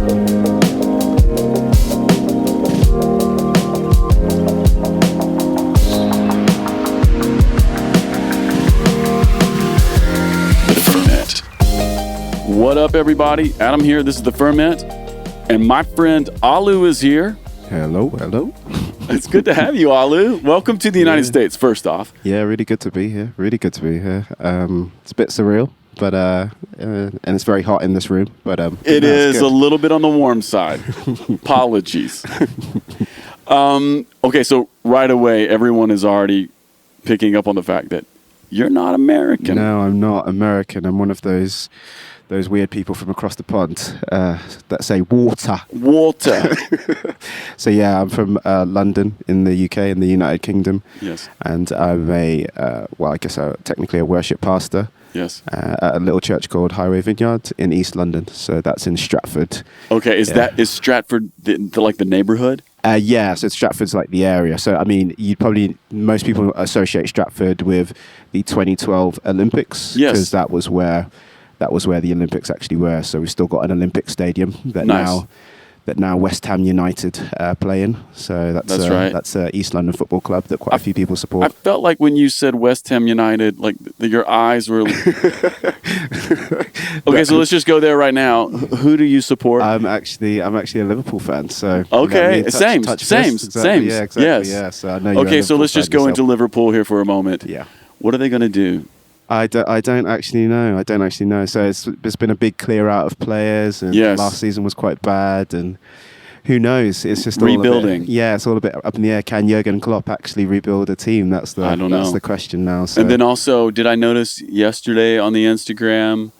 What up, everybody? Adam here. This is the Ferment, and my friend Olu is here. Hello. It's good to have you, Olu. Welcome to the United States, first off. Yeah, really good to be here. It's a bit surreal, but and it's very hot in this room. But it is a little bit on the warm side. Apologies. Okay, so right away, everyone is already picking up on the fact that you're not American. No, I'm not American. I'm one of those weird people from across the pond that say water. So yeah, I'm from London in the UK, in the United Kingdom. Yes. And I'm technically a worship pastor. Yes. At a little church called Highway Vineyard in East London. So that's in Stratford. Okay, is Stratford like the neighborhood? Yeah, so Stratford's like the area. So, I mean, most people associate Stratford with the 2012 Olympics. Yes. Because that was where the Olympics actually were. So we've still got an Olympic stadium that now West Ham United play in. So that's right. That's East London Football Club that quite a few people support. I felt like when you said West Ham United, like your eyes were. Okay, so let's just go there right now. Who do you support? I'm actually a Liverpool fan. So okay, same. Exactly. Yeah, exactly. Yes. Yeah. So I know. Okay, so let's just go into Liverpool here for a moment. Yeah. What are they going to do? I don't actually know. So there's been a big clear out of players, and last season was quite bad, and who knows? It's just rebuilding. It's all a bit up in the air. Can Jurgen Klopp actually rebuild a team? That's the question now. So. And then also, did I notice yesterday on the Instagram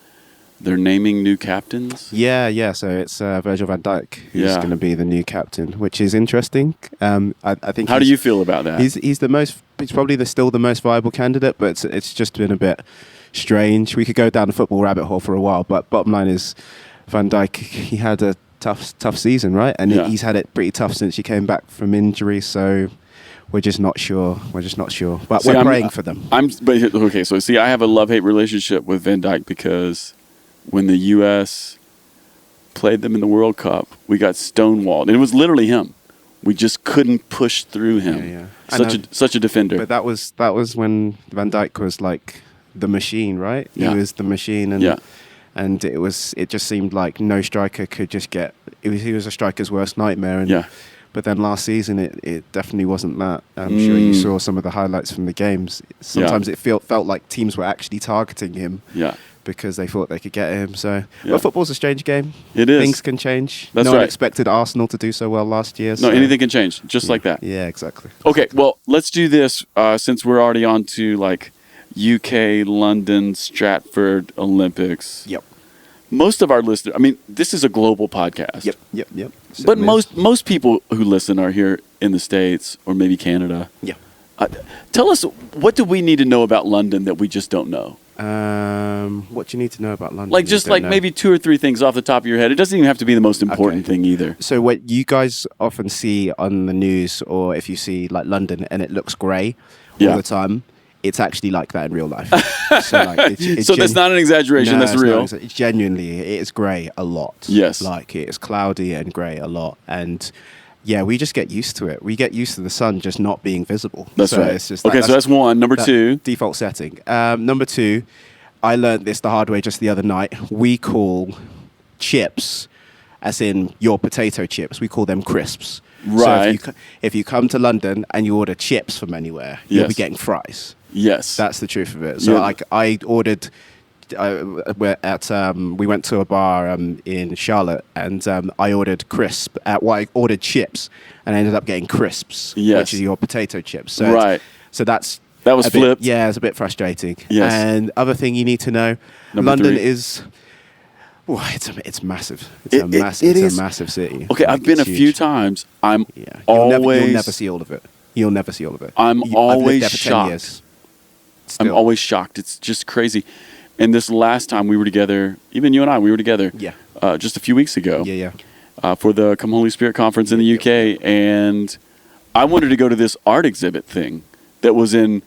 they're naming new captains? Yeah. So it's Virgil van Dijk who's going to be the new captain, which is interesting. I think. How do you feel about that? He's probably still the most viable candidate, but it's just been a bit strange. We could go down the football rabbit hole for a while, but bottom line is Van Dijk, he had a tough season, right? And he's had it pretty tough since he came back from injury, so we're just not sure. But we're praying for them. I have a love-hate relationship with Van Dijk because when the U.S. played them in the World Cup, we got stonewalled. And it was literally him. We just couldn't push through him. Yeah. Such a defender. But that was when Van Dijk was like the machine, right? Yeah. He was the machine, and it just seemed like no striker could just get. He was a striker's worst nightmare. But then last season, it definitely wasn't that. I'm sure you saw some of the highlights from the games. Sometimes it felt like teams were actually targeting him. Yeah. Because they thought they could get him. So, but football's a strange game. It is. Things can change. That's no right. one expected Arsenal to do so well last year. No, anything can change, just like that. Yeah, exactly. Okay, well, let's do this since we're already on to like UK, London, Stratford Olympics. Yep. Most of our listeners, I mean, this is a global podcast. Yep. But most people who listen are here in the States or maybe Canada. Yeah. Tell us, what do we need to know about London that we just don't know? What do you need to know about London? Maybe 2 or 3 things off the top of your head. It doesn't even have to be the most important thing either. So what you guys often see on the news, or if you see like London and it looks grey all the time, it's actually like that in real life. So that's not an exaggeration. That's real. It's genuinely, it is grey a lot. Yes. Like it is cloudy and grey a lot. And yeah, we just get used to it. We get used to the sun just not being visible. That's right. It's just so that's one. Number 2. Default setting. Number 2, I learned this the hard way just the other night. We call chips, as in your potato chips, we call them crisps. Right. So if you come to London and you order chips from anywhere, you'll be getting fries. Yes. That's the truth of it. So I ordered... we went to a bar in Charlotte, and I ordered I ordered chips, and I ended up getting crisps, which is your potato chips. So that was flipped. It's a bit frustrating. Yes. And other thing you need to know, London is. Oh, it's massive. It's a massive city. Okay, I've been a few times. You'll never see all of it. I'm always shocked. 10 years. I'm always shocked. It's just crazy. And this last time we were together, even you and I, we were together just a few weeks ago for the Come Holy Spirit conference in the UK. And I wanted to go to this art exhibit thing that was in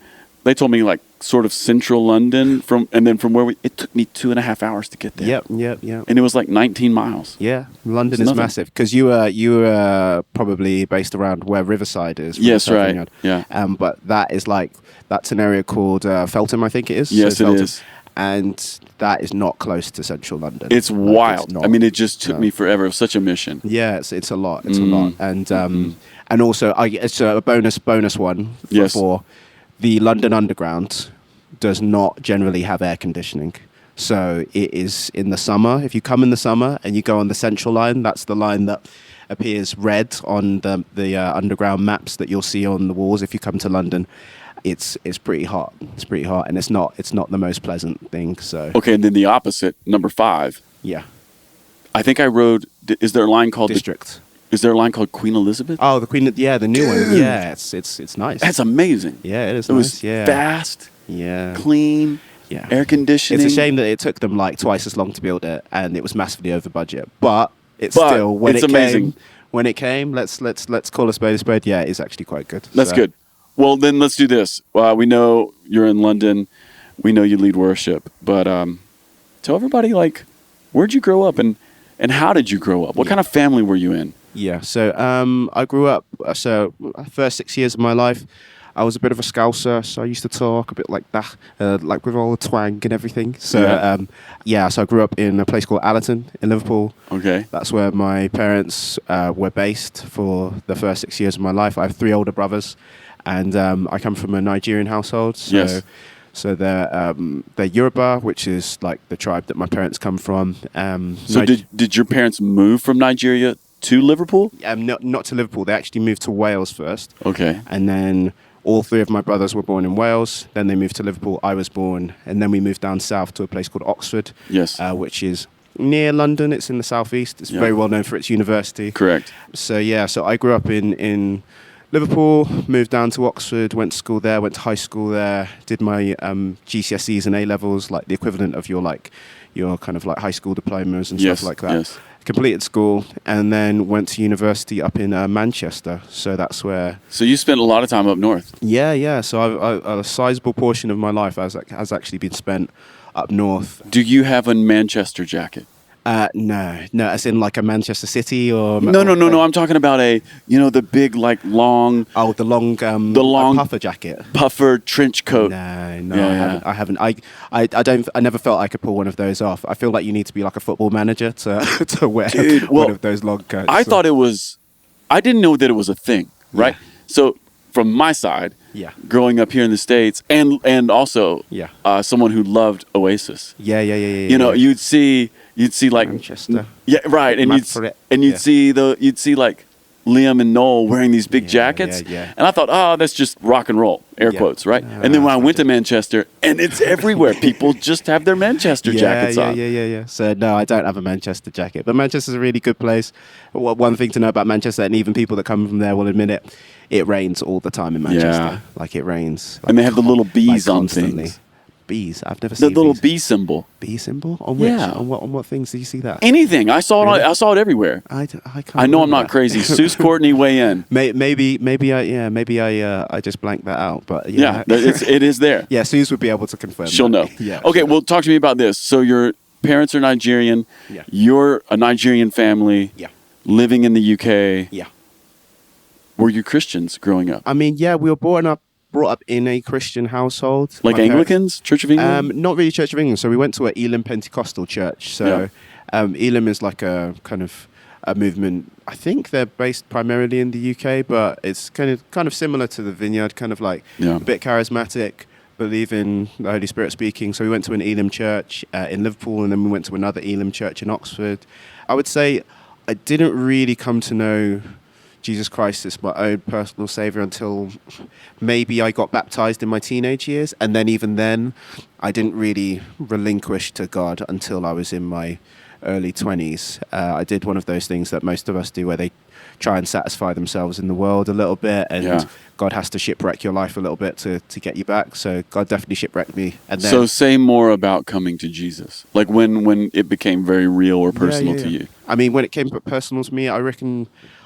they told me like sort of central London and then from where it took me 2.5 hours to get there. Yep. And it was like 19 miles. Yeah, London is massive because you were probably based around where Riverside is. Yes, right. Vineyard. Yeah. But that's an area called Feltham, I think it is. Yes, it is. And that is not close to central London. It's wild. I mean, it just took me forever. It was such a mission. Yeah, it's a lot. It's a lot. And also, it's a bonus one for the London Underground does not generally have air conditioning. So it is in the summer. If you come in the summer and you go on the Central Line, that's the line that appears red on the underground maps that you'll see on the walls if you come to London. It's pretty hot. It's pretty hot, and it's not the most pleasant thing. So okay, and then the opposite, number 5. Yeah, I think I rode. Is there a line called District? Is there a line called Queen Elizabeth? Oh, the Queen. Yeah, the new one. Yeah, it's nice. That's amazing. Yeah, it is. It nice. was fast. Yeah, clean. Yeah, air conditioning. It's a shame that it took them like twice as long to build it, and it was massively over budget. But still when it's amazing. When it came, let's call a spade a spade. Yeah, it's actually quite good. That's good. Well, then let's do this. We know you're in London. We know you lead worship. But tell everybody, like, where'd you grow up and how did you grow up? What kind of family were you in? Yeah, so I grew up, first 6 years of my life, I was a bit of a Scouser, so I used to talk a bit like that, like with all the twang and everything. So, so I grew up in a place called Allerton in Liverpool. Okay. That's where my parents were based for the first 6 years of my life. I have 3 older brothers. And I come from a Nigerian household, so they're Yoruba, which is like the tribe that my parents come from. So did your parents move from Nigeria to Liverpool? Not to Liverpool. They actually moved to Wales first. Okay. And then all 3 of my brothers were born in Wales. Then they moved to Liverpool. I was born, and then we moved down south to a place called Oxford. Yes. Which is near London. It's in the southeast. It's very well known for its university. Correct. So I grew up in Liverpool, moved down to Oxford, went to school there, went to high school there, did my GCSEs and A-levels, like the equivalent of your kind of like high school diplomas and stuff like that. Yes. Completed school and then went to university up in Manchester. So that's where... So you spent a lot of time up north. Yeah. So a sizable portion of my life has actually been spent up north. Do you have a Manchester jacket? No, as in like a Manchester City or... No. I'm talking about the big like long... Oh, the long puffer jacket. Puffer trench coat. No, I haven't. I never felt I could pull one of those off. I feel like you need to be like a football manager to wear one of those long coats. I thought it was... I didn't know that it was a thing, right? Yeah. So from my side, growing up here in the States and also someone who loved Oasis. Yeah. You'd see like Manchester. Yeah, right. And you'd see like Liam and Noel wearing these big jackets. Yeah. And I thought, oh, that's just rock and roll, air quotes, right? And then when I went to Manchester, and it's everywhere. People just have their Manchester jackets on. Yeah. So no, I don't have a Manchester jacket. But Manchester's a really good place. One thing to know about Manchester, and even people that come from there will admit it rains all the time in Manchester. Yeah. Like it rains. And they have the little bees on things. Bees. I've never seen the little bees. bee symbol. Bee symbol? On which? Yeah. On what things did you see that? Anything. I saw it. Really? I saw it everywhere. I can't. I know I'm not crazy. Suze Courtney, weigh in. Maybe I just blanked that out. But it is there. Yeah, Suze would be able to confirm. She'll know. Yeah. Okay. Well, talk to me about this. So your parents are Nigerian. Yeah. You're a Nigerian family. Yeah. Living in the UK. Yeah. Were you Christians growing up? I mean, yeah, we were brought up in a Christian household. Like Anglicans? Church of England? Not really Church of England. So we went to an Elim Pentecostal church. So Elim is like a kind of a movement. I think they're based primarily in the UK, but it's kind of similar to the Vineyard, kind of like a bit charismatic, believe in the Holy Spirit speaking. So we went to an Elim church in Liverpool, and then we went to another Elim church in Oxford. I would say I didn't really come to know Jesus Christ is my own personal savior until maybe I got baptized in my teenage years. And then even then, I didn't really relinquish to God until I was in my early 20s. I did one of those things that most of us do where they try and satisfy themselves in the world a little bit. And God has to shipwreck your life a little bit to get you back. So God definitely shipwrecked me. And then, so say more about coming to Jesus. Like when it became very real or personal to you. I mean, when it came personal to me, I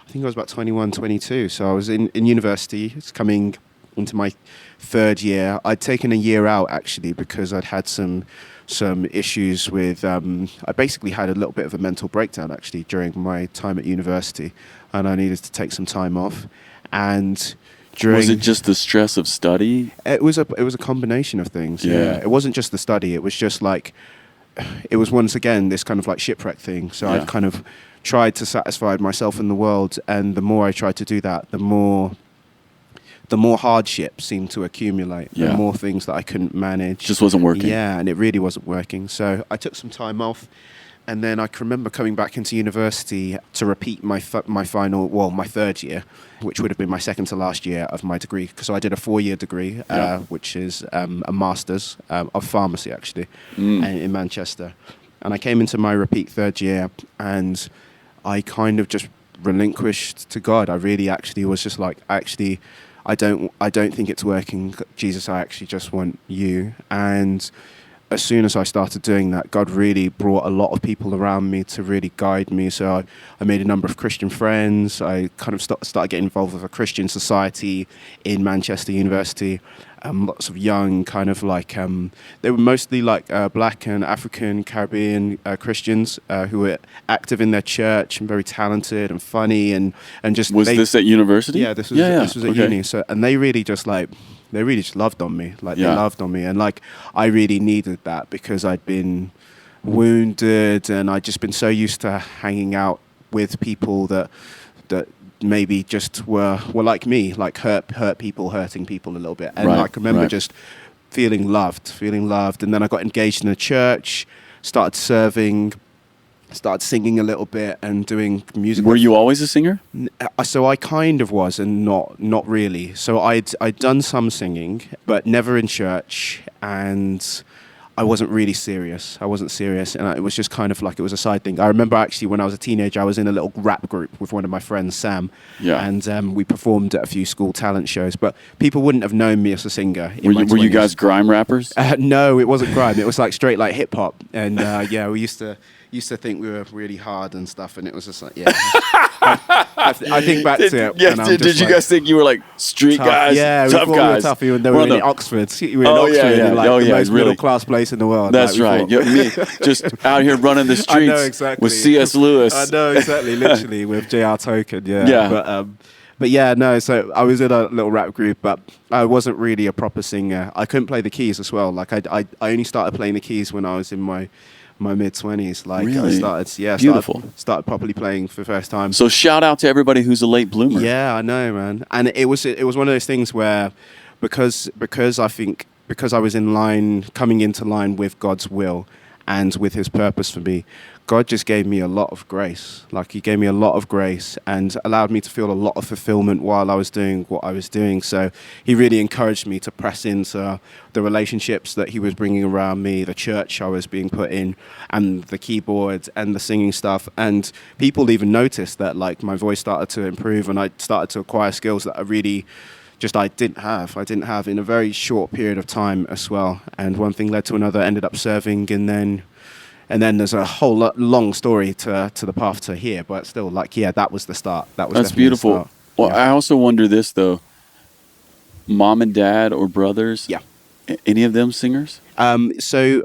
think I was about 21, 22. So I was in university. It's coming third year. I'd taken a year out actually because I'd had some issues with. I basically had a little bit of a mental breakdown actually during my time at university, and I needed to take some time off. And was it just the stress of study? It was a combination of things. Yeah, it wasn't just the study. It was just like it was once again this kind of like shipwreck thing. So I'd kind of tried to satisfy myself in the world, and the more I tried to do that, the more hardship seemed to accumulate, the more things that I couldn't manage. Just wasn't working. Yeah, and it really wasn't working. So I took some time off, and then I can remember coming back into university to repeat my third year, which would have been my second to last year of my degree. So I did a 4-year degree, which is a master's of pharmacy, actually, in Manchester. And I came into my repeat third year, and I kind of just relinquished to God. I really actually was just like, actually, I don't think it's working. Jesus, I actually just want you. And as soon as I started doing that, God really brought a lot of people around me to really guide me. So I made a number of Christian friends. I kind of started getting involved with a Christian society in Manchester University. Lots of young kind of like, they were mostly like black and African Caribbean Christians who were active in their church and very talented and funny and just... Was this at university? Yeah, this was at uni. So, and they really just loved on me. Like they loved on me. And like, I really needed that because I'd been wounded and I'd just been so used to hanging out with people that maybe just were like me, like hurt people, hurting people a little bit. And I can remember just feeling loved. And then I got engaged in a church, started serving, started singing a little bit and doing music. Were you always a singer? So I kind of was, and not really. So I'd done some singing, but never in church, and I wasn't really serious. I wasn't serious, and it was just kind of like it was a side thing. I remember actually when I was a teenager, I was in a little rap group with one of my friends, Sam, and we performed at a few school talent shows, but people wouldn't have known me as a singer. Were you guys grime rappers? No, it wasn't grime. It was like straight like hip hop, and we used to think we were really hard and stuff, and it was just like, I think back to it. Did you guys think you were like street tough guys? Yeah, tough we guys. Tough, even though we were in Oxford. We were in Oxford, in like the most middle class place in the world. That's right. Me just out here running the streets. I know, exactly. With C.S. Lewis. I know, exactly. Literally with J.R. Tolkien. But yeah, no. So I was in a little rap group, but I wasn't really a proper singer. I couldn't play the keys as well. Like I only started playing the keys when I was in my mid-20s. Like really? I started, Beautiful. Started properly playing for the first time. So shout out to everybody who's a late bloomer. Yeah, I know, man. And it was one of those things where because I think because I was coming into line with God's will and with his purpose for me, God just gave me a lot of grace. Like he gave me a lot of grace and allowed me to feel a lot of fulfillment while I was doing what I was doing. So he really encouraged me to press into the relationships that he was bringing around me, the church I was being put in, and the keyboard and the singing stuff. And people even noticed that like my voice started to improve and I started to acquire skills that I really I didn't have in a very short period of time as well. And one thing led to another, ended up serving, and then there's a whole long story to the path to here, but still, like, that was the start. That's beautiful. Well, I also wonder this though: mom and dad or brothers? Yeah. Any of them singers? So,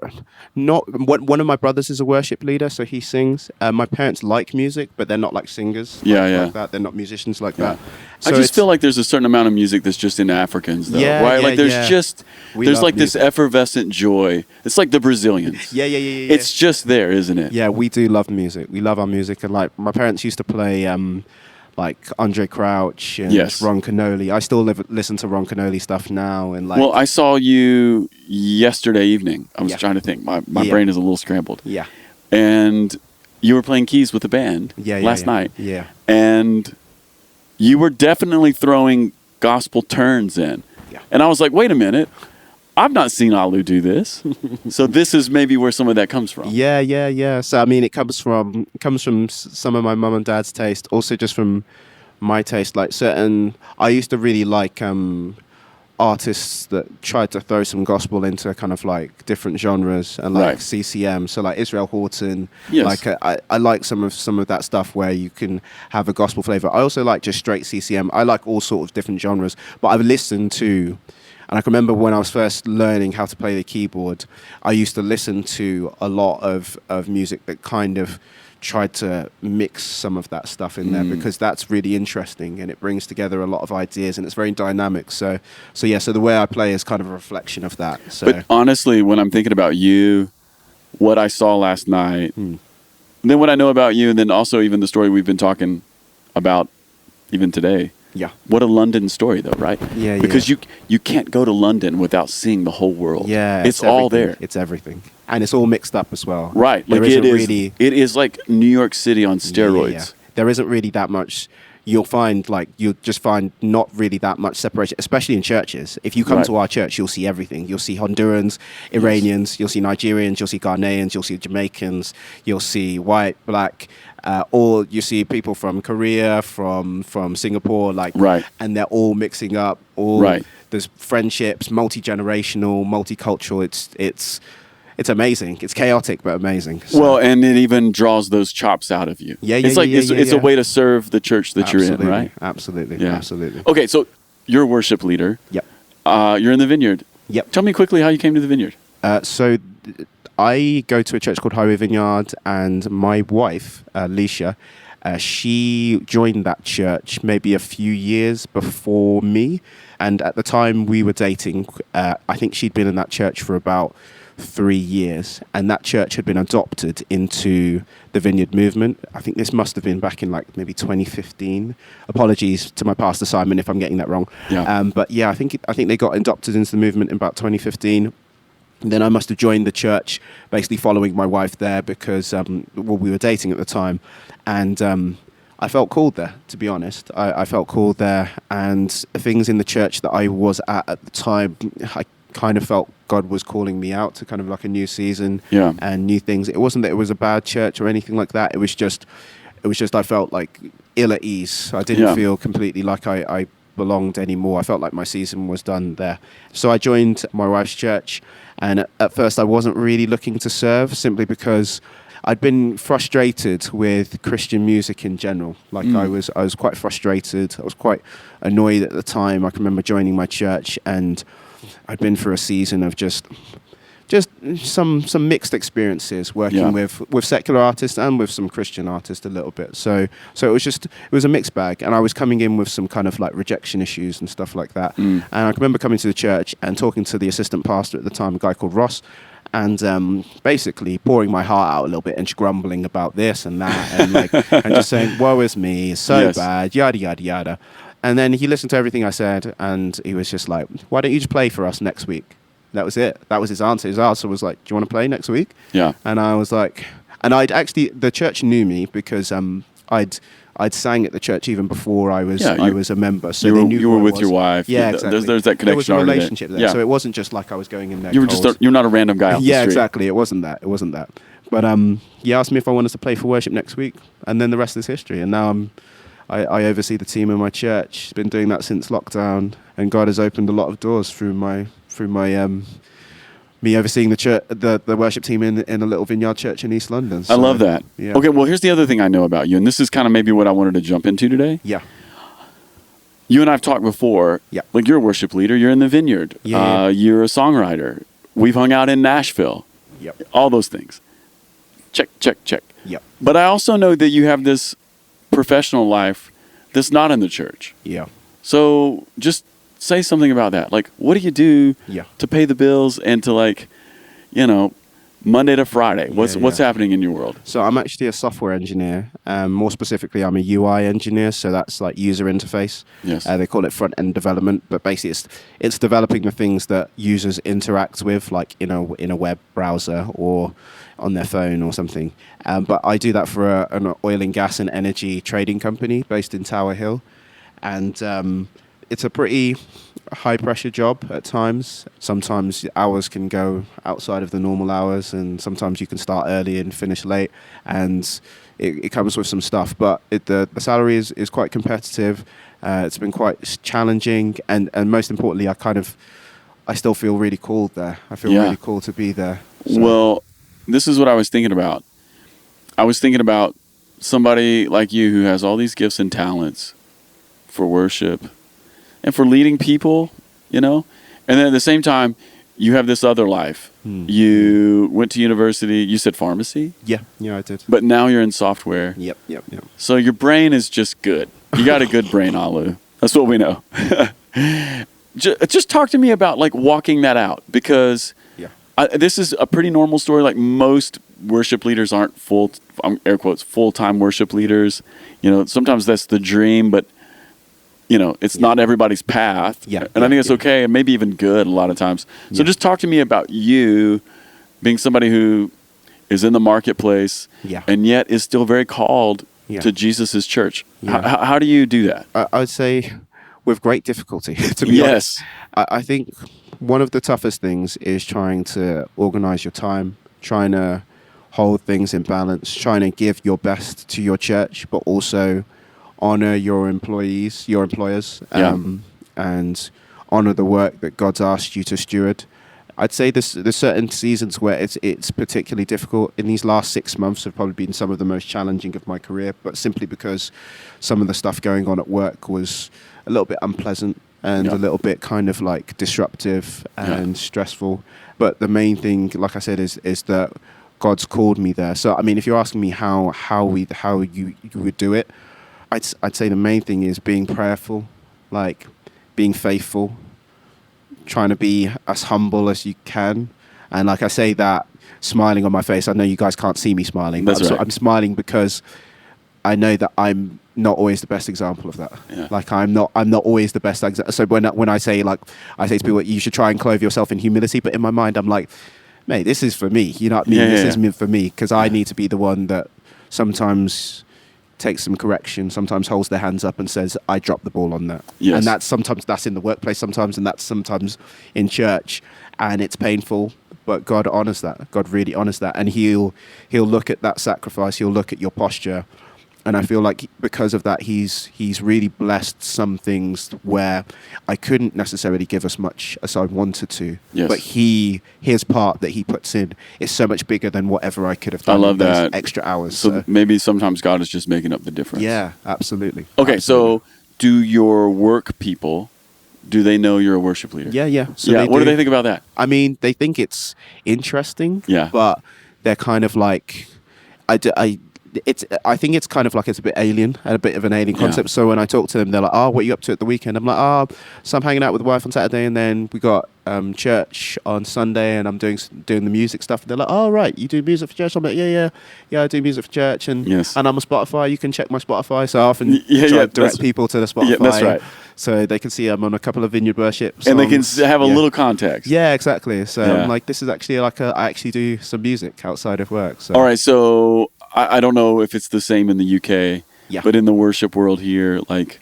not one of my brothers is a worship leader, so he sings. My parents like music, but they're not like singers. Like that. They're not musicians like that. So I just feel like there's a certain amount of music that's just in Africans, though, right? Like there's like this effervescent joy. It's like the Brazilians. Yeah. It's just there, isn't it? Yeah, we do love music. We love our music, and like my parents used to play. Like Andre Crouch and Ron Canoli. I still listen to Ron Canoli stuff now. And like, well, I saw you yesterday evening. I was trying to think. My brain is a little scrambled. Yeah. And you were playing keys with the band last night. Yeah. And you were definitely throwing gospel turns in. Yeah. And I was like, wait a minute. I've not seen Olu do this. So this is maybe where some of that comes from. Yeah. So I mean, it comes from some of my mum and dad's taste, also just from my taste. Like I used to really like artists that tried to throw some gospel into kind of like different genres and like CCM. So like Israel Houghton. Yes. Like I like some of that stuff where you can have a gospel flavor. I also like just straight CCM. I like all sorts of different genres, but I've listened to. And I can remember when I was first learning how to play the keyboard, I used to listen to a lot of music that kind of tried to mix some of that stuff in there because that's really interesting and it brings together a lot of ideas and it's very dynamic. So the way I play is kind of a reflection of that. So. But honestly, when I'm thinking about you, what I saw last night, then what I know about you, and then also even the story we've been talking about even today. Yeah. What a London story, though, right? Yeah. Because you can't go to London without seeing the whole world. Yeah. It's all there. It's everything. And it's all mixed up as well. Right. Like it is like New York City on steroids. Yeah. There isn't really that much. You'll just find not really that much separation, especially in churches. If you come to our church, you'll see everything. You'll see Hondurans, Iranians, you'll see Nigerians, you'll see Ghanaians, you'll see Jamaicans, you'll see white, black, or you see people from Korea, from Singapore, and they're all mixing up. There's friendships, multi-generational, multicultural. It's amazing. It's chaotic, but amazing. So. Well, and it even draws those chops out of you. It's a way to serve the church that you're in, right? Absolutely. Okay, so you're a worship leader. Yep. You're in the Vineyard. Yep. Tell me quickly how you came to the Vineyard. So I go to a church called Highway Vineyard, and my wife, Leshia, she joined that church maybe a few years before me. And at the time we were dating, I think she'd been in that church for about 3 years, and that church had been adopted into the Vineyard movement. I think this must have been back in like maybe 2015. Apologies to my pastor Simon if I'm getting that wrong. Yeah. But yeah, I think they got adopted into the movement in about 2015. And then I must have joined the church basically following my wife there because we were dating at the time, and I felt called there, to be honest. I felt called there, and things in the church that I was at the time, I kind of felt God was calling me out to kind of like a new season and new things. It wasn't that it was a bad church or anything like that. It was just I felt like ill at ease. I didn't feel completely like I belonged anymore. I felt like my season was done there. So I joined my wife's church, and at first I wasn't really looking to serve simply because I'd been frustrated with Christian music in general. Like I was quite frustrated. I was quite annoyed at the time. I can remember joining my church, and I'd been through a season of just some mixed experiences working with secular artists and with some Christian artists a little bit. So it was a mixed bag, and I was coming in with some kind of like rejection issues and stuff like that. And I can remember coming to the church and talking to the assistant pastor at the time, a guy called Ross, and basically pouring my heart out a little bit and just grumbling about this and that and just saying, woe is me, it's so bad, yada yada yada. And then he listened to everything I said, and he was just like, why don't you just play for us next week? That was it. That was his answer. His answer was like, do you want to play next week? Yeah. And I was like, and the church knew me because I'd sang at the church even before I was a member. So they knew you were with your wife. Yeah, exactly. There's that connection. There was a relationship there. So it wasn't just like I was going in there. You're not a random guy off the street. Yeah, exactly. It wasn't that. But he asked me if I wanted to play for worship next week, and then the rest is history. And now I oversee the team in my church. Been doing that since lockdown, and God has opened a lot of doors through my me overseeing the church, the worship team in a little vineyard church in East London. So, I love that. Yeah. Okay, well, here's the other thing I know about you, and this is kind of maybe what I wanted to jump into today. Yeah. You and I have talked before. Yeah. Like, you're a worship leader. You're in the Vineyard. Yeah. You're a songwriter. We've hung out in Nashville. Yep. All those things. Check. Yep. But I also know that you have this professional life that's not in the church. Yeah. So just say something about that. Like, what do you do to pay the bills and to, like, Monday to Friday? What's happening in your world? So I'm actually a software engineer. More specifically, I'm a UI engineer. So that's like user interface. Yes. They call it front end development, but basically it's developing the things that users interact with, like in a web browser or on their phone or something. But I do that for an oil and gas and energy trading company based in Tower Hill, and it's a pretty high pressure job at times. Sometimes hours can go outside of the normal hours, and sometimes you can start early and finish late, and it comes with some stuff. But the salary is quite competitive. It's been quite challenging, and most importantly, I still feel really called there. I feel really called to be there. So. Well, this is what I was thinking about. I was thinking about somebody like you who has all these gifts and talents for worship and for leading people, and then at the same time, you have this other life. You went to university. You said pharmacy? Yeah, I did. But now you're in software. Yep. So your brain is just good. You got a good brain, Olu. That's what we know. Just talk to me about like walking that out, because this is a pretty normal story. Like most worship leaders aren't air quotes, full-time worship leaders. Sometimes that's the dream, but it's not everybody's path. And I think it's okay and maybe even good a lot of times. So just talk to me about you being somebody who is in the marketplace and yet is still very called to Jesus's church. How do you do that? I would say with great difficulty, to be honest. I think one of the toughest things is trying to organize your time, trying to hold things in balance, trying to give your best to your church, but also honor your employers, and honor the work that God's asked you to steward. I'd say there's certain seasons where it's particularly difficult. In these last 6 months have probably been some of the most challenging of my career, but simply because some of the stuff going on at work was a little bit unpleasant and a little bit kind of like disruptive and stressful. But the main thing, like I said, is that God's called me there. So I mean, if you're asking me how you would do it, I'd say the main thing is being prayerful, like being faithful, trying to be as humble as you can. And like I say that, smiling on my face. I know you guys can't see me smiling, but I'm smiling because I know that I'm not always the best example of that. Like I'm not always the best example. So when I say to people, you should try and clothe yourself in humility, but in my mind, I'm like, mate, this is for me. You know what I mean? This is meant for me, because I need to be the one that sometimes takes some correction, sometimes holds their hands up and says, I dropped the ball on that. And that's in the workplace sometimes, and that's sometimes in church, and it's painful, but God honors that. God really honors that, and he'll look at that sacrifice, he'll look at your posture. And I feel like because of that, he's really blessed some things where I couldn't necessarily give as much as I wanted to. But his part that he puts in is so much bigger than whatever I could have done. I love those that. Extra hours. So maybe sometimes God is just making up the difference. Yeah, absolutely. Okay, absolutely. So do your work people, do they know you're a worship leader? Yeah. So what do they think about that? I mean, they think it's interesting. Yeah. But they're kind of like, I think it's kind of like it's a bit alien, and a bit of an alien concept. So when I talk to them, they're like, "Oh, what are you up to at the weekend?" I'm like, so I'm hanging out with the wife on Saturday, and then we got church on Sunday, and I'm doing the music stuff." And they're like, "Oh, right, you do music for church?" I'm like, "Yeah, I do music for church, and I'm on Spotify. You can check my Spotify." So I often try to direct people to the Spotify. Yeah, that's right. So they can see I'm on a couple of Vineyard Worship songs. And they can have a little context. Yeah, exactly. So I'm like, this is actually I actually do some music outside of work. So. All right, so I don't know if it's the same in the UK, but in the worship world here, like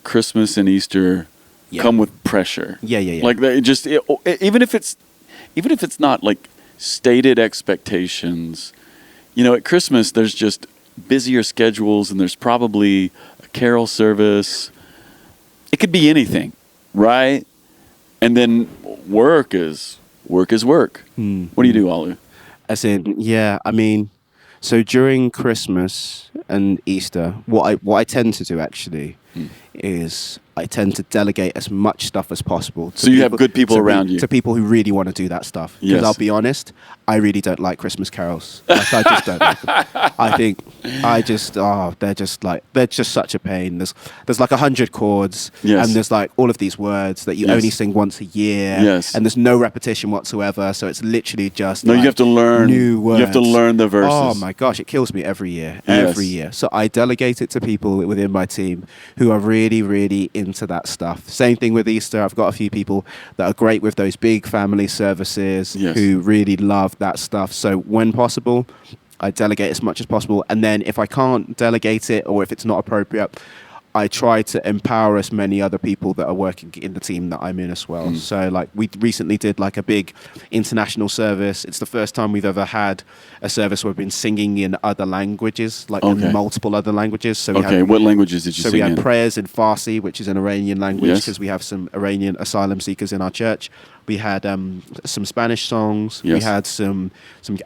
Christmas and Easter come with pressure. Yeah. Like even if it's not like stated expectations, at Christmas there's just busier schedules, and there's probably a carol service. It could be anything, right? And then work is work. What do you do, Olu? As in, I mean, so during Christmas and Easter, what I tend to do actually is I tend to delegate as much stuff as possible. So you have good people around you. To people who really want to do that stuff. Because I'll be honest, I really don't like Christmas carols. Like, I just don't like them. I think they're just such a pain. There's like 100 chords, and there's like all of these words that you only sing once a year, and there's no repetition whatsoever. So it's literally just you have to learn new words. You have to learn the verses. Oh my gosh, it kills me every year. So I delegate it to people within my team who are really, really into that stuff. Same thing with Easter. I've got a few people that are great with those big family services who really love that stuff. So when possible, I delegate as much as possible. And then if I can't delegate it, or if it's not appropriate, I try to empower as many other people that are working in the team that I'm in as well. So like we recently did like a big international service. It's the first time we've ever had a service where we've been singing in other languages, like in multiple other languges. So what languages did you sing in? So we had prayers in Farsi, which is an Iranian language, because we have some Iranian asylum seekers in our church. We had some Spanish songs. We had some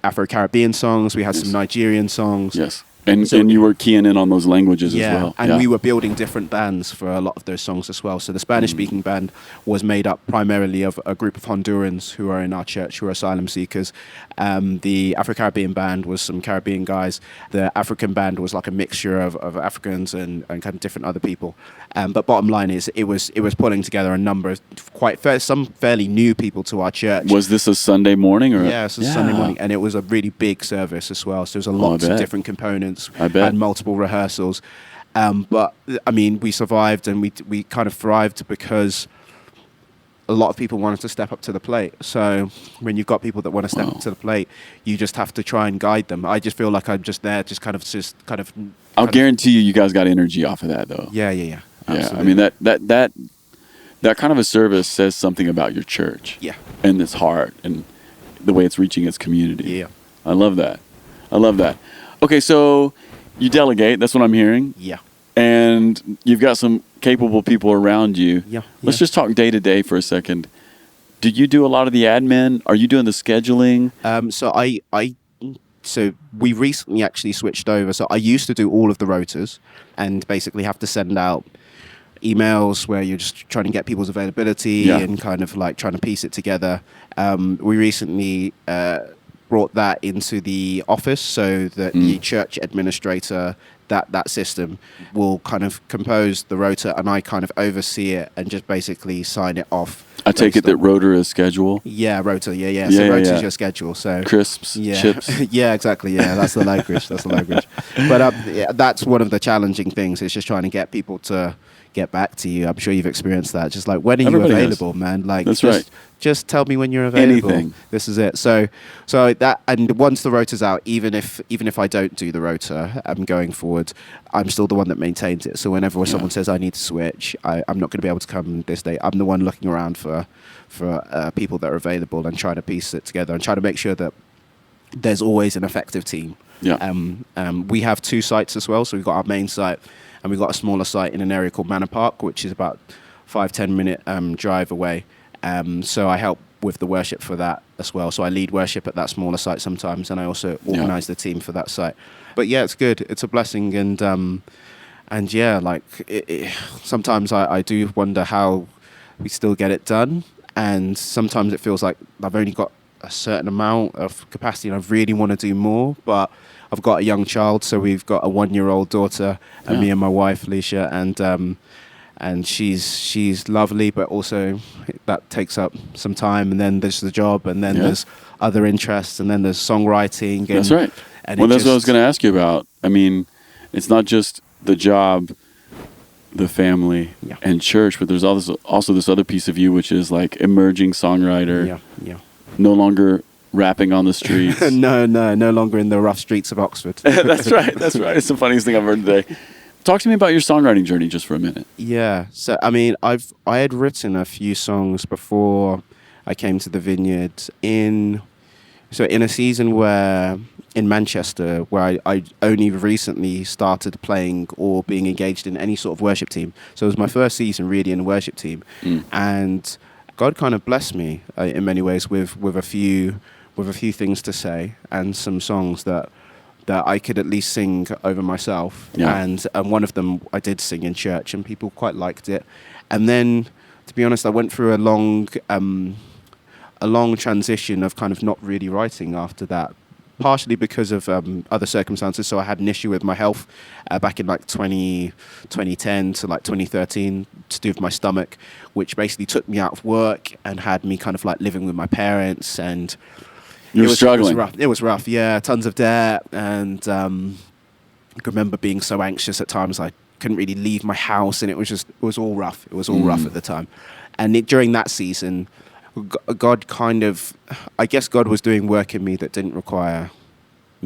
Afro-Caribbean songs. We had some Nigerian songs. Yes. And you were keying in on those languages as well. And we were building different bands for a lot of those songs as well. So the Spanish-speaking band was made up primarily of a group of Hondurans who are in our church, who are asylum seekers. The Afro-Caribbean band was some Caribbean guys. The African band was like a mixture of Africans and kind of different other people. But bottom line is, it was pulling together a number of some fairly new people to our church. Was this a Sunday morning? Yeah, it was a Sunday morning, and it was a really big service as well. So there was a lot of different components. I bet. And multiple rehearsals. But I mean, we survived, and we kind of thrived because a lot of people wanted to step up to the plate. So when you've got people that want to step up to the plate, you just have to try and guide them. I just feel like I'm just there, just kind of. I'll guarantee you guys got energy off of that, though. Yeah. Yeah, I mean that kind of a service says something about your church. Yeah. And its heart and the way it's reaching its community. Yeah. I love that. Okay, so you delegate. That's what I'm hearing. Yeah. And you've got some capable people around you. Yeah. Let's just talk day to day for a second. Do you do a lot of the admin? Are you doing the scheduling? So we recently actually switched over. So I used to do all of the rotas and basically have to send out emails where you're just trying to get people's availability and kind of like trying to piece it together. We recently brought that into the office so that the church administrator, that system will kind of compose the rota, and I kind of oversee it and just basically sign it off. I take it that rota is schedule? Yeah, rota, yeah. So rota is your schedule. So crisps, chips. Yeah, exactly. Yeah, that's the language. But that's one of the challenging things. It's just trying to get people to get back to you. I'm sure you've experienced that. Just like, when are you available, man? Like, that's right. Just tell me when you're available. Anything. This is it. So that, and once the rota's out, even if I don't do the rota, going forward, I'm still the one that maintains it. So whenever someone says I need to switch, I'm not going to be able to come this day. I'm the one looking around for people that are available and trying to piece it together and trying to make sure that there's always an effective team. Yeah. We have 2 sites as well. So we've got our main site, and we've got a smaller site in an area called Manor Park, which is about 5-10 minute drive away. So I help with the worship for that as well. So I lead worship at that smaller site sometimes, and I also organise the team for that site. But yeah, it's good. It's a blessing, and yeah, like sometimes I do wonder how we still get it done, and sometimes it feels like I've only got a certain amount of capacity, and I really want to do more, but I've got a young child, so we've got a 1-year-old daughter, and me and my wife, Leshia, and she's lovely, but also that takes up some time, and then there's the job, and then there's other interests, and then there's songwriting. That's right. And that's what I was going to ask you about. I mean, it's not just the job, the family, and church, but there's also this other piece of you, which is like emerging songwriter. Yeah. No longer rapping on the streets. No longer in the rough streets of Oxford. That's right. It's the funniest thing I've heard today. Talk to me about your songwriting journey just for a minute. Yeah. So, I mean, I had written a few songs before I came to the Vineyard in a season where in Manchester, where I only recently started playing or being engaged in any sort of worship team. So it was my first season really in a worship team. And God kind of blessed me in many ways with a few things to say and some songs that I could at least sing over myself. And one of them I did sing in church, and people quite liked it. And then, to be honest, I went through a long transition of kind of not really writing after that, partially because of other circumstances. So I had an issue with my health back in like 2010 to like 2013 to do with my stomach, which basically took me out of work and had me kind of like living with my parents. And you were struggling. It was rough, yeah. Tons of debt. And I remember being so anxious at times I couldn't really leave my house, and it was all rough. It was all rough at the time. And during that season, God kind of, I guess God was doing work in me that didn't require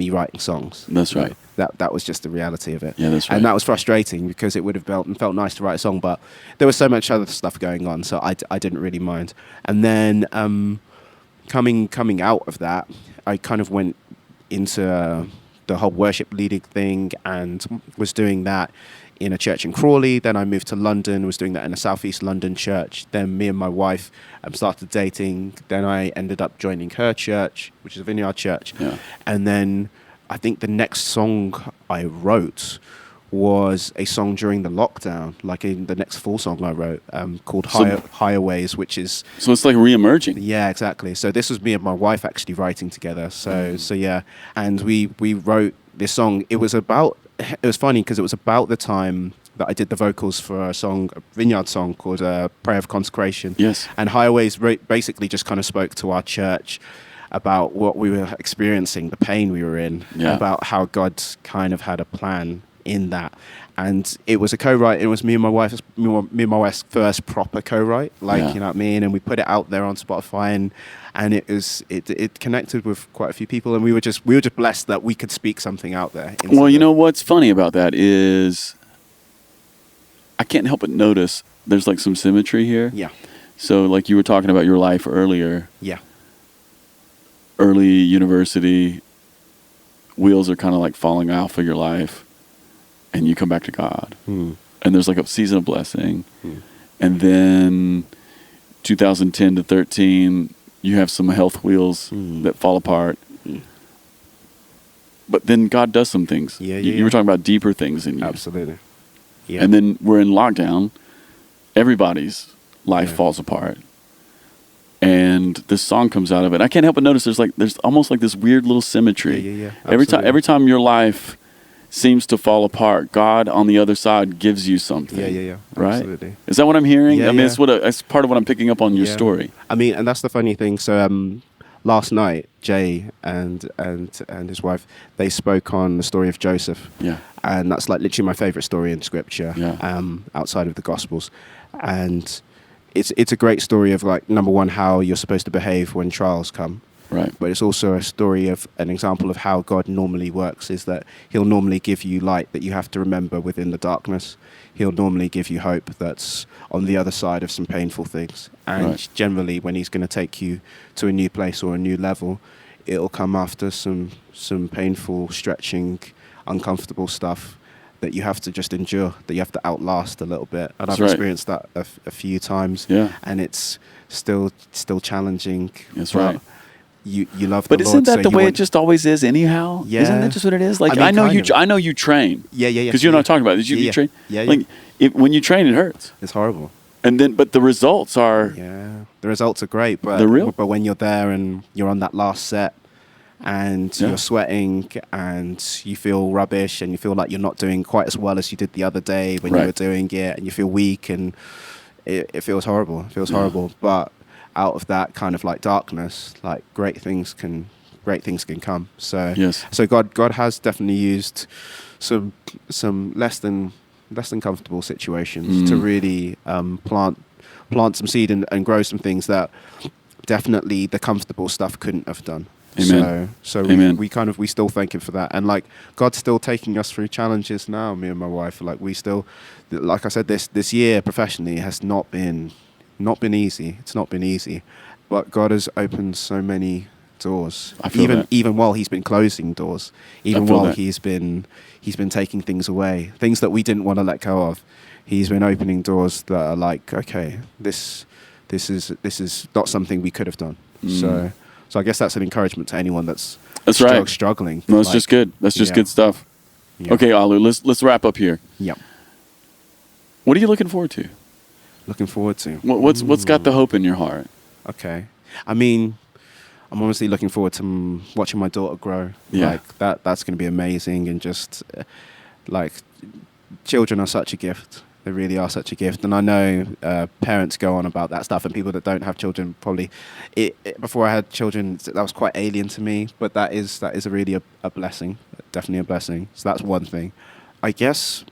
me writing songs. That's right. That was just the reality of it. Yeah, that's right. And that was frustrating because it would have felt nice to write a song, but there was so much other stuff going on, so I didn't really mind. And then coming out of that, I kind of went into the whole worship leading thing and was doing that in a church in Crawley. Then I moved to London, was doing that in a southeast London church. Then me and my wife started dating. Then I ended up joining her church, which is a Vineyard church. Yeah. And then I think the next song I wrote was a song during the lockdown, like in the next full song I wrote, called Higher Ways, which is... So it's like re-emerging. Yeah, exactly. So this was me and my wife actually writing together. So yeah. And we wrote this song. It was funny because it was about the time that I did the vocals for a Vineyard song called Prayer of Consecration. Yes. And Higher Ways basically just kind of spoke to our church about what we were experiencing, the pain we were in, about how God kind of had a plan in that. And it was a co-write. It was me and my wife's first proper co-write, you know what I mean? And we put it out there on Spotify, and it connected with quite a few people, and we were just blessed that we could speak something out there. Well, you know what's funny about that is I can't help but notice there's like some symmetry here. Yeah. So like you were talking about your life earlier. Yeah. Early university, wheels are kind of like falling off of your life, and you come back to God. And there's like a season of blessing. And then 2010 to 13, you have some health wheels that fall apart. But then God does some things. You were talking about deeper things in you. Absolutely. Yeah. And then we're in lockdown. Everybody's life falls apart. And this song comes out of it. I can't help but notice there's almost like this weird little symmetry. Yeah. Every time your life seems to fall apart, God on the other side gives you something. Yeah. Right? Absolutely. Is that what I'm hearing? Yeah, I mean, it's part of what I'm picking up on your story. I mean, and that's the funny thing. So last night, Jay and his wife, they spoke on the story of Joseph. Yeah. And that's like literally my favorite story in Scripture. Yeah. Outside of the Gospels, and it's a great story of, like, number one, how you're supposed to behave when trials come. Right. But it's also a story of an example of how God normally works, is that he'll normally give you light that you have to remember within the darkness. He'll normally give you hope that's on the other side of some painful things. And generally, when he's going to take you to a new place or a new level, it'll come after some painful, stretching, uncomfortable stuff that you have to just endure, that you have to outlast a little bit. And I've experienced that a few times. Yeah. And it's still challenging. That's right. You love the Lord. But isn't that the way it just always is anyhow? Yeah. Isn't that just what it is? Like, I mean, I know you train. Yeah. Because you're not talking about it. You train. Yeah. Like, when you train, it hurts. It's horrible. But the results are... Yeah. The results are great. But they're real. But when you're there and you're on that last set and you're sweating and you feel rubbish and you feel like you're not doing quite as well as you did the other day when you were doing it, and you feel weak, and it feels horrible. It feels horrible. But out of that kind of like darkness, like great things can come. So so God has definitely used some less than comfortable situations to really plant some seed and grow some things that definitely the comfortable stuff couldn't have done. Amen. So Amen. we still thank him for that, and like God's still taking us through challenges now. Me and my wife, like we still, like I said, this year professionally has not been easy. It's not been easy, but God has opened so many doors. Even while he's been closing doors, even while he's been taking things away, things that we didn't want to let go of. He's been opening doors that are like, okay, this is not something we could have done. So I guess that's an encouragement to anyone that's struggling. No, it's just good. That's just good stuff. Yeah. Okay, Olu, let's wrap up here. Yeah. What are you looking forward to? What's got the hope in your heart? Okay. I mean, I'm honestly looking forward to watching my daughter grow. Yeah. Like that's going to be amazing, and just like children are such a gift. They really are such a gift. And I know parents go on about that stuff, and people that don't have children probably... before I had children, that was quite alien to me, but that is really a blessing, definitely a blessing. So that's one thing. I guess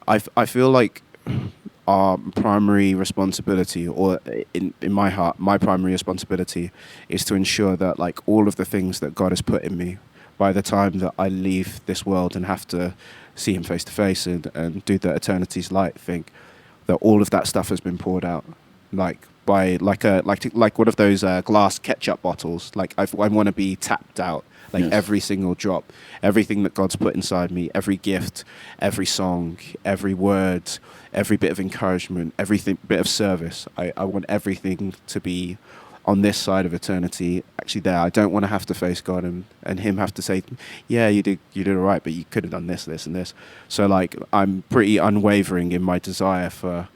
I feel like our primary responsibility, or in my heart, my primary responsibility is to ensure that like all of the things that God has put in me by the time that I leave this world and have to see him face to face and do the eternity's light thing, that all of that stuff has been poured out, like one of those glass ketchup bottles. Like I want to be tapped out, like every single drop, everything that God's put inside me, every gift, every song, every word, every bit of encouragement, everything bit of service. I want everything to be on this side of eternity, actually there. I don't want to have to face God and him have to say, yeah, you did all right, but you could have done this, this, and this. So like, I'm pretty unwavering in my desire for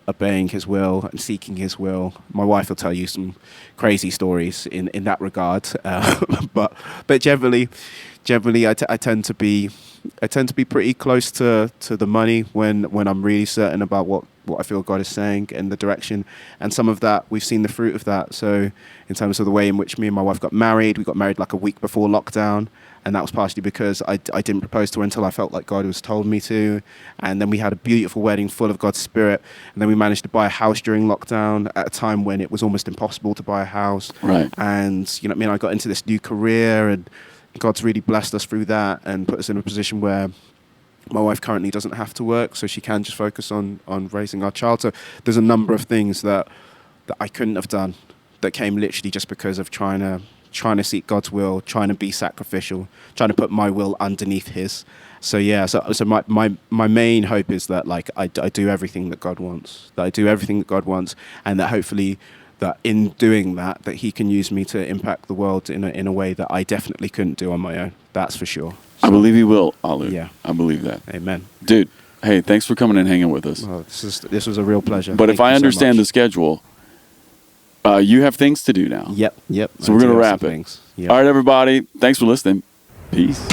obeying his will and seeking his will. My wife will tell you some crazy stories in that regard, but generally, I tend to be pretty close to the money when I'm really certain about what I feel God is saying and the direction. And some of that, we've seen the fruit of that. So in terms of the way in which me and my wife got married, we got married like a week before lockdown. And that was partially because I didn't propose to her until I felt like God was told me to. And then we had a beautiful wedding full of God's Spirit. And then we managed to buy a house during lockdown at a time when it was almost impossible to buy a house. Right. And, I got into this new career, and God's really blessed us through that and put us in a position where my wife currently doesn't have to work, so she can just focus on raising our child. So there's a number of things that I couldn't have done that came literally just because of trying to seek God's will, trying to be sacrificial, trying to put my will underneath his. So yeah, so my main hope is that like I do everything that God wants, and that hopefully that in doing that he can use me to impact the world in a way that I definitely couldn't do on my own. That's for sure. So, I believe he will, Olu. Yeah. I believe that. Amen. Dude, hey, thanks for coming and hanging with us. Well, this was a real pleasure. But if I understand the schedule, you have things to do now. Yep. So we're going to wrap it. Yep. All right, everybody. Thanks for listening. Peace.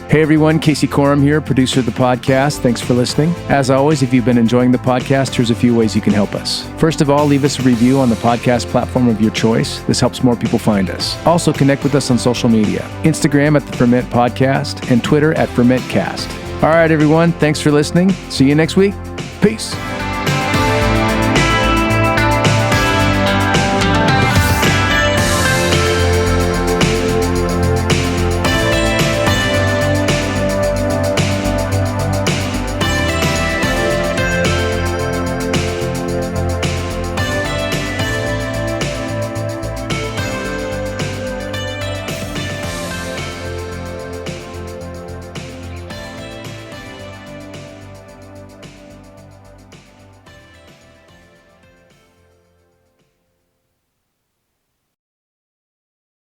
Hey everyone, Casey Coram here, producer of the podcast. Thanks for listening. As always, if you've been enjoying the podcast, here's a few ways you can help us. First of all, leave us a review on the podcast platform of your choice. This helps more people find us. Also, connect with us on social media. Instagram at the Ferment Podcast and Twitter at FermentCast. All right, everyone, thanks for listening. See you next week. Peace.